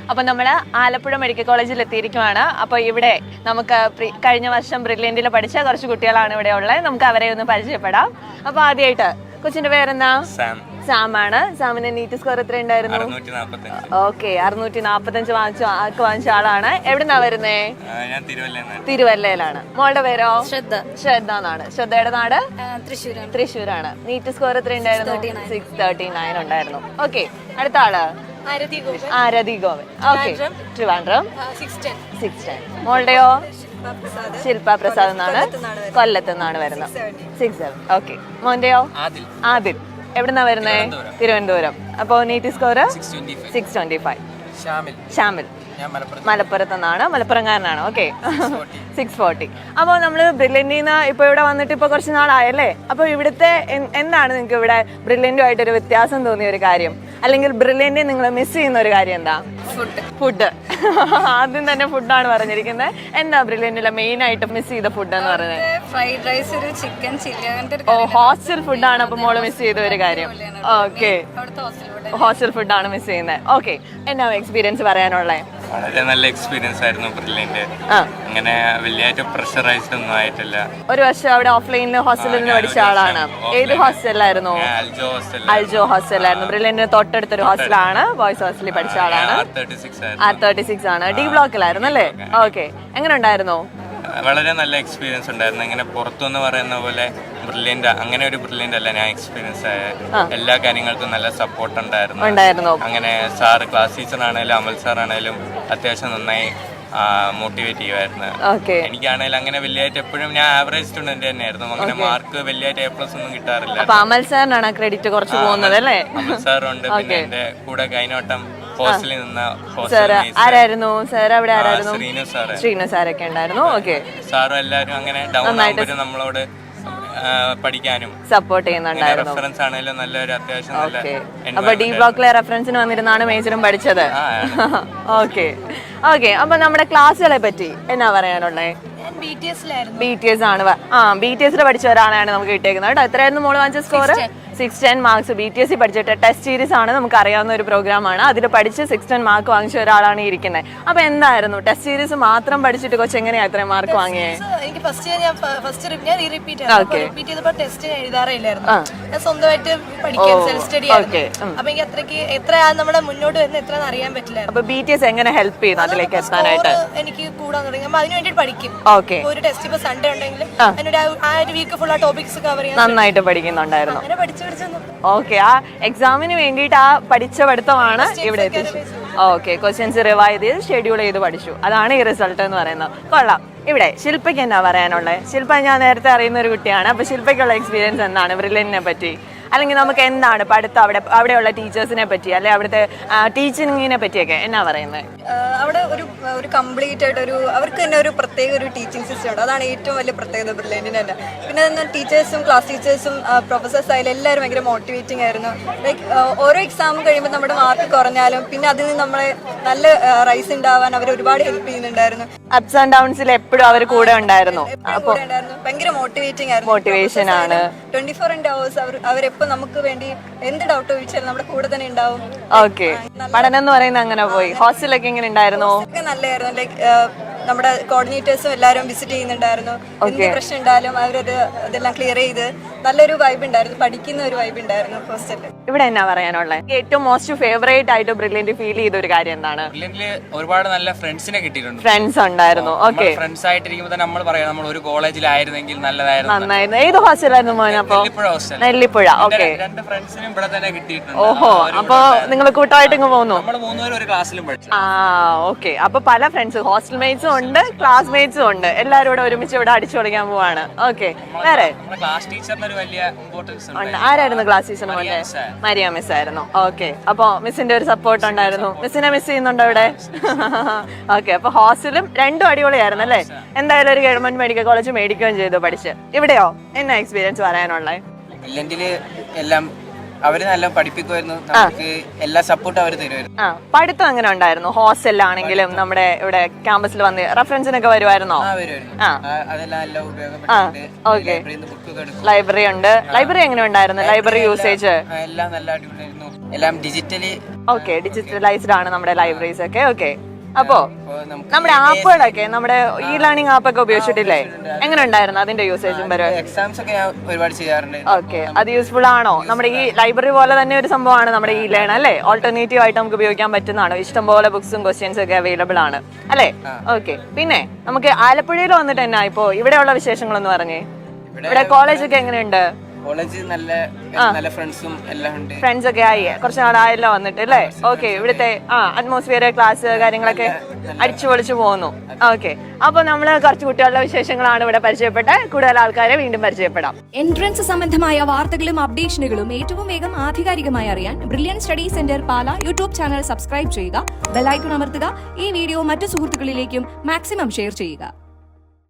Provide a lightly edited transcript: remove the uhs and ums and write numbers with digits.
അപ്പൊ നമ്മള് ആലപ്പുഴ മെഡിക്കൽ കോളേജിൽ എത്തിയിരിക്കുവാണ്. അപ്പൊ ഇവിടെ നമുക്ക് കഴിഞ്ഞ വർഷം ബ്രില്യന്റിൽ പഠിച്ച കുറച്ച് കുട്ടികളാണ് ഇവിടെ ഉള്ളത്. നമുക്ക് അവരെ ഒന്ന് പരിചയപ്പെടാം. അപ്പൊ ആദ്യമായിട്ട് കൊച്ചിന്റെ പേരെന്താ? സാം ആണ്. സാമിന് നീറ്റ് സ്കോർ എത്ര ഉണ്ടായിരുന്നു? ഓക്കെ, 645 വാങ്ങിച്ച ആളാണ്. എവിടുന്നാ വരുന്നേ? തിരുവല്ലയിലാണ്. മോളുടെ പേരോ? ശ്രദ്ധ എന്നാണ്. ശ്രദ്ധയുടെ നാട് തൃശ്ശൂരാണ്. നീറ്റ് സ്കോർ എത്ര ഉണ്ടായിരുന്നു? 639 ഉണ്ടായിരുന്നു. ഓക്കെ, അടുത്ത ആള് ആരതി ഗോവൻ. ഓക്കെ, ട്രിവാൻഡ്രം 610. മോളുടെയോ? ശില്പ പ്രസാദ് എന്നാണ്. കൊല്ലത്ത് നിന്നാണ് വരുന്നത്. 67. ഓക്കെ, മോന്റെയോ? ആദിൽ. എവിടുന്നാ വരുന്നേ? തിരുവനന്തപുരം. അപ്പൊ നീറ്റ് സ്കോർ 625. ഷാമിൽ മലപ്പുറത്ത് നിന്നാണ്. മലപ്പുറംകാരനാണ്. ഓക്കെ, 640. അപ്പോൾ നമ്മള് ബ്രില്യന്റിന്ന് ഇപ്പൊ ഇവിടെ വന്നിട്ട് ഇപ്പൊ കുറച്ച് നാളായല്ലേ. അപ്പൊ ഇവിടുത്തെ എന്താണ് നിങ്ങൾക്ക് ഇവിടെ ബ്രില്യന്റുമായിട്ടൊരു വ്യത്യാസം തോന്നിയ ഒരു കാര്യം, അല്ലെങ്കിൽ ബ്രില്യന്റിൽ നിങ്ങൾ മിസ് ചെയ്യുന്ന ഒരു കാര്യം എന്താ? ഫുഡ്. ആദ്യം തന്നെ ഫുഡാണ് പറഞ്ഞിരിക്കുന്നത്. എന്താ ബ്രില്യന്റിലെ മെയിൻ ആയിട്ട് മിസ് ചെയ്ത ഫുഡ് എന്ന് പറയുന്നത്? ഫ്രൈഡ് റൈസ്, ഒരു ചിക്കൻ ചില്ലി. ഓ, ഹോസ്റ്റൽ ഫുഡാണ് അപ്പൊ മോള് മിസ് ചെയ്ത ഒരു കാര്യം. ഓക്കെ, ഹോസ്റ്റൽ ഫുഡാണ് മിസ് ചെയ്യുന്നത്. ഓക്കെ, എന്നാ എക്സ്പീരിയൻസ് പറയാനുള്ളത്? വളരെ നല്ല എക്സ്പീരിയൻസ് ആയിരുന്നു ബ്രില്യന്റ്. അങ്ങനെ വലിയായിട്ട് പ്രഷറൈസ്ഡ് ഒന്നും ആയിട്ടില്ല. ഒരു വർഷം അവിടെ ഓഫ്ലൈനിൽ ഹോസ്റ്റലിൽ നിന്ന് പഠിച്ച ആളാണ്. ഏത് ഹോസ്റ്റലിലായിരുന്നു? അൽജോ ഹോസ്റ്റലായിരുന്നു. ബ്രില്യന്റിന് തൊട്ടടുത്തൊരു ഹോസ്റ്റലാണ്. ബോയ്സ് ഹോസ്റ്റലിൽ പഠിച്ച ആളാണ്. R36 ആണ്. ഡി ബ്ലോക്കിലായിരുന്നു അല്ലേ? ഓക്കെ, എങ്ങനെ ഉണ്ടായിരുന്നു? വളരെ നല്ല എക്സ്പീരിയൻസ് ഉണ്ടായിരുന്നു. ഇങ്ങനെ പുറത്തുനിന്ന് പറയുന്ന പോലെ ബ്രില്യന്റ് അങ്ങനെ ഒരു ബ്രില്യന്റ് അല്ല ഞാൻ എക്സ്പീരിയൻസ് ആയ. എല്ലാ കാര്യങ്ങൾക്കും നല്ല സപ്പോർട്ട് ഉണ്ടായിരുന്നു. അങ്ങനെ സാർ, ക്ലാസ് ടീച്ചർ ആണെങ്കിലും അമൽ സാർ ആണെങ്കിലും അത്യാവശ്യം നന്നായി മോട്ടിവേറ്റ് ചെയ്യുമായിരുന്നു. എനിക്കാണെങ്കിലും അങ്ങനെ വലിയായിട്ട് എപ്പോഴും ഞാൻ ആവറേജ് സ്റ്റുഡന്റ് തന്നെയായിരുന്നു. അങ്ങനെ മാർക്ക് വലിയായിട്ട് A+ ഒന്നും കിട്ടാറില്ല. അമൽ സാറിനാണ് ക്രെഡിറ്റ് കുറച്ച് പോകുന്നത് അല്ലേ? അമൽ സാറുണ്ട്. പിന്നെ എന്റെ കൂടെ കൈനോട്ടം ആരായിരുന്നു സാർ? അവിടെ ആരായിരുന്നു? ശ്രീനു സാറൊക്കെ ഉണ്ടായിരുന്നു. ഓക്കെ, സാറും എല്ലാരും അങ്ങനെ ഡൗൺ ആകുമ്പോൾ നമ്മളോട് പഠിക്കാനും സപ്പോർട്ട് ചെയ്യുന്നുണ്ടായിരുന്നു. റെഫറൻസ് ആണെങ്കിലും നല്ലൊരു അത്യാവശ്യം നല്ല. അപ്പൊ ഡി ബ്ലോക്കിലെ റെഫറൻസിന് വന്നിരുന്നാണ് മേജറും പഠിച്ചത്. ഓക്കെ, അപ്പൊ നമ്മുടെ ക്ലാസ്സുകളെ പറ്റി എന്നാ പറയാനുള്ളത്? BTS ആണ്. BTS പഠിച്ച ഒരാളാണ് നമുക്ക് കിട്ടിയേക്കുന്നത് കേട്ടോ. എത്രയായിരുന്നു മോള് വാങ്ങിച്ച സ്കോർ? 610 മാർക്സ്. BTS പഠിച്ചിട്ട് ടെസ്റ്റ് സീരീസ് ആണ്, നമുക്ക് അറിയാവുന്ന ഒരു പ്രോഗ്രാമാണ്. അതിൽ പഠിച്ച് 610 മാർക്ക് വാങ്ങിച്ച ഒരാളാണ് ഇരിക്കുന്നത്. അപ്പൊ എന്തായിരുന്നു ടെസ്റ്റ് സീരീസ് മാത്രം പഠിച്ചിട്ട് കൊച്ചു എങ്ങനെയാ ഇത്രയും മാർക്ക് വാങ്ങിയേ? എനിക്ക് സ്വന്തമായിട്ട് പഠിക്കാൻ സെൽഫ് സ്റ്റഡി ആയിരുന്നു. അപ്പൊ എനിക്ക് അത്രയ്ക്ക് എത്രയാണ് നമ്മുടെ മുന്നോട്ട് വരുന്ന എത്ര അറിയാൻ പറ്റില്ല. അപ്പൊ BTS എങ്ങനെ ഹെൽപ്പ് ചെയ്യുന്നു അതിലേക്ക് എത്താനായിട്ട്? എനിക്ക് കൂടാൻ തുടങ്ങി. അപ്പൊ അതിന് വേണ്ടി പഠിക്കും. ഒരു ടെസ്റ്റ് ഇപ്പൊ സൺഡേ ഉണ്ടെങ്കിൽ ആ ഒരു വീക്ക് ഫുൾ ആ ടോപ്പിക്സ് കവർ ചെയ്യാൻ നന്നായിട്ട് പഠിക്കുന്നുണ്ടായിരുന്നു. അങ്ങനെ പഠിച്ചു. ഓക്കെ, ആ എക്സാമിന് വേണ്ടിയിട്ട് ആ പഠിച്ച പഠിത്തമാണ് ഇവിടെ എത്തിച്ചു. ഓക്കെ, ക്വസ്റ്റ്യൻസ് റിവൈസ് ചെയ്ത് ഷെഡ്യൂൾ ചെയ്ത് പഠിച്ചു. അതാണ് ഈ റിസൾട്ട് എന്ന് പറയുന്നത്. കൊള്ളാം. ഇവിടെ ശില്പയ്ക്ക് എന്നാ പറയാനുള്ളത്? ശില്പ ഞാൻ നേരത്തെ അറിയുന്ന ഒരു കുട്ടിയാണ്. അപ്പൊ ശില്പയ്ക്കുള്ള എക്സ്പീരിയൻസ് എന്താണ് ബ്രില്യന്റിനെ പറ്റി? അല്ലെങ്കിൽ നമുക്ക് എന്താണ് പഠിത്തം അവിടെയുള്ള ടീച്ചേഴ്സിനെ പറ്റി, അല്ലെ അവിടുത്തെ ടീച്ചിങ്ങിനെ പറ്റിയൊക്കെ എന്നാ പറയുന്നത്? അവിടെ ഒരു കംപ്ലീറ്റ് ആയിട്ട് അവർക്ക് തന്നെ ഒരു പ്രത്യേക ഒരു ടീച്ചിങ് സിസ്റ്റം ഉണ്ട്. അതാണ് ഏറ്റവും വലിയ പ്രത്യേകത ബ്രില്യന്റിന് തന്നെ. പിന്നെ ടീച്ചേഴ്സും ക്ലാസ് ടീച്ചേഴ്സും പ്രൊഫസേഴ്സ് ആയാലും എല്ലാവരും ഭയങ്കര മോട്ടിവേറ്റിംഗ് ആയിരുന്നു. ലൈക്ക് ഓരോ എക്സാം കഴിയുമ്പോൾ നമ്മുടെ മാർക്ക് കുറഞ്ഞാലും പിന്നെ അതിൽ നിന്ന് നമ്മളെ നല്ല റൈസ് ഉണ്ടാവാൻ അവർ ഒരുപാട് ഹെൽപ്പ് ചെയ്യുന്നുണ്ടായിരുന്നു. അപ്സ് ആൻഡ് ഡൗൺസിൽ എപ്പോഴും അവർ കൂടെ ഉണ്ടായിരുന്നു. ഭയങ്കര മോട്ടിവേറ്റിംഗ് ആയിരുന്നു. മോട്ടിവേഷൻ ആണ്. 24 hours അവരെപ്പോ നമുക്ക് വേണ്ടി എന്ത് ഡൗട്ട് ചോദിച്ചാലും നമ്മുടെ കൂടെ തന്നെ ഉണ്ടാവും. ഓക്കെ, പഠനം എന്ന് പറയുന്നത് അങ്ങനെ പോയി. ഹോസ്റ്റലൊക്കെ എങ്ങനെ ഉണ്ടായിരുന്നു? നല്ലായിരുന്നു. ലൈക്ക് നമ്മുടെ കോർഡിനേറ്റേഴ്സും എല്ലാവരും വിസിറ്റ് ചെയ്യുന്നുണ്ടായിരുന്നു. എന്ത് പ്രശ്നം ഉണ്ടായാലും അതെല്ലാം ക്ലിയർ ചെയ്ത് നല്ലൊരു വൈബ് ഉണ്ടായിരുന്നു. പഠിക്കുന്ന ഒരു വൈബ് ഉണ്ടായിരുന്നു ഹോസ്റ്റലിൽ. ഇവിടെ എന്നാ പറയാനുള്ളത്? ഏറ്റവും മോസ്റ്റ് ഫേവറേറ്റ് ആയിട്ട് ബ്രില്യന്റ് ഫീൽ ചെയ്ത ഒരു കാര്യം എന്താണ്? ബ്രില്യന്റില് ഒരുപാട് നല്ല ഫ്രണ്ട്സിനെ കിട്ടിയിട്ടുണ്ട്. ഫ്രണ്ട്സ് ഉണ്ടായിരുന്നു. ഓക്കെ, ഫ്രണ്ട്സ് ആയിട്ടിരിക്കുമ്പോൾ തന്നെ നമ്മൾ പറയാം നമ്മൾ ഒരു കോളേജിലായിരുന്നെങ്കിൽ നന്നായിരുന്നു. ഏത് ഹോസ്റ്റലായിരുന്നു മോൻ? അപ്പൊ നെല്ലിപ്പുഴ. ഓക്കെ, 2 ഫ്രണ്ട്സിനും ഇവിടെ തന്നെ കിട്ടിയിട്ടുണ്ട്. ഓഹോ, അപ്പൊ നിങ്ങൾ കൂട്ടമായിട്ട് ഇങ്ങ് പോകുന്നു? നമ്മൾ 3 പേരും ഒരു ക്ലാസ്സിലും പഠിച്ചു. ഓക്കെ, അപ്പൊ പല ഫ്രണ്ട്സ്, ഹോസ്റ്റൽ മേറ്റ്സും ഉണ്ട്, ക്ലാസ്മേറ്റ്സും ഉണ്ട്. എല്ലാവരും കൂടെ ഒരുമിച്ച് ഇവിടെ അടിച്ചു പൊളിക്കാൻ പോവാണ്. ഓക്കെ, വേറെ ക്ലാസ് ടീച്ചറിന് ഒരു വലിയ ഇമ്പോർട്ടൻസ് ഉണ്ട്. ആരായിരുന്നു ക്ലാസ് ടീച്ചർ? മരിയ മിസ് ആയിരുന്നു. ഓക്കെ, അപ്പൊ മിസ്സിന്റെ ഒരു സപ്പോർട്ട് ഉണ്ടായിരുന്നു. മിസ്സിനെ മിസ് ചെയ്യുന്നുണ്ടോ ഇവിടെ? ഓക്കെ, അപ്പൊ ഹോസ്റ്റലും രണ്ടും അടിപൊളിയായിരുന്നു അല്ലേ? എന്തായാലും ഒരു ഗവൺമെന്റ് മെഡിക്കൽ കോളേജ് മേടിക്കുകയും ചെയ്തു പഠിച്ച്. ഇവിടെയോ എന്നാ എക്സ്പീരിയൻസ് പറയാനുള്ളത്? ബ്രില്യന്റില് എല്ലാം അവര് നല്ല പഠിപ്പിക്കുമായിരുന്നു. നമുക്ക് എല്ലാ സപ്പോർട്ടും അവര് തരുമായിരുന്നു. പഠിത്തം എങ്ങനെ ഉണ്ടായിരുന്നു? ഹോസ്റ്റലിലാണെങ്കിലും നമ്മുടെ ഇവിടെ ക്യാമ്പസിൽ വന്ന് റെഫറൻസിനൊക്കെ വരുമായിരുന്നോ? ലൈബ്രറി ഉണ്ട്. ലൈബ്രറി എങ്ങനെ ഉണ്ടായിരുന്നു? ലൈബ്രറി യൂസേജ് എല്ലാം നല്ല അടിപൊളിയായിരുന്നു. എല്ലാം ഡിജിറ്റലി ഓക്കെ, ഡിജിറ്റലൈസ്ഡ് ആണ് നമ്മുടെ ലൈബ്രറീസ് ഒക്കെ. ഓക്കെ, അപ്പോ നമുക്ക് നമ്മുടെ ആപ്പുകളൊക്കെ, നമ്മുടെ ഇ ലേണിംഗ് ആപ്പൊക്കെ ഉപയോഗിച്ചിട്ടില്ലേ? എങ്ങനെ ഉണ്ടായിരുന്നു അതിന്റെ യൂസേജും വരെ? എക്സാംസ് ഒക്കെ ഞാൻ ഒരുപാട് ചെയ്യാറുണ്ട്. ഓക്കെ, അത് യൂസ്ഫുൾ ആണോ? നമ്മുടെ ഈ ലൈബ്രറി പോലെ തന്നെ ഒരു സംഭവമാണ് നമ്മുടെ ഇ ലേൺ അല്ലേ? ഓൾട്ടർനേറ്റീവ് ആയിട്ട് നമുക്ക് ഉപയോഗിക്കാൻ പറ്റുന്നതാണ്. ഇഷ്ടംപോലെ ബുക്സും ക്വസ്റ്റ്യൻസും ഒക്കെ അവൈലബിൾ ആണ് അല്ലേ? ഓക്കെ, പിന്നെ നമുക്ക് ആലപ്പുഴയിൽ വന്നിട്ട് തന്നെ ഇപ്പോ ഇവിടെയുള്ള വിശേഷങ്ങളൊന്ന് പറഞ്ഞേ. ഇവിടെ കോളേജ് ഒക്കെ എങ്ങനെയുണ്ട്? കോളേജ് നല്ല ഫ്രണ്ട്സും എല്ലാം ഉണ്ട്. ഫ്രണ്ട്സ് ഒക്കെ ആയി കുറച്ച് നാളായല്ലോ വന്നിട്ട് അല്ലേ? ഓക്കെ, ഇവിടുത്തെ അറ്റ്മോസ്ഫിയർ, ക്ലാസ് കാര്യങ്ങളൊക്കെ അടിച്ചു പൊളിച്ചു പോകുന്നു. ഓക്കെ, അപ്പൊ നമ്മള് കുറച്ച് കുട്ടികളുടെ വിശേഷങ്ങളാണ് ഇവിടെ പരിചയപ്പെട്ട. കൂടുതൽ ആൾക്കാരെ വീണ്ടും പരിചയപ്പെടാം. എൻട്രൻസ് സംബന്ധമായ വാർത്തകളും അപ്ഡേഷനുകളും ഏറ്റവും വേഗം ആധികാരികമായി അറിയാൻ ബ്രില്യൻ സ്റ്റഡി സെന്റർ പാല യൂട്യൂബ് ചാനൽ സബ്സ്ക്രൈബ് ചെയ്യുക, ബെലൈക്കൺ അമർത്തുക, ഈ വീഡിയോ മറ്റു സുഹൃത്തുക്കളിലേക്കും മാക്സിമം ഷെയർ ചെയ്യുക.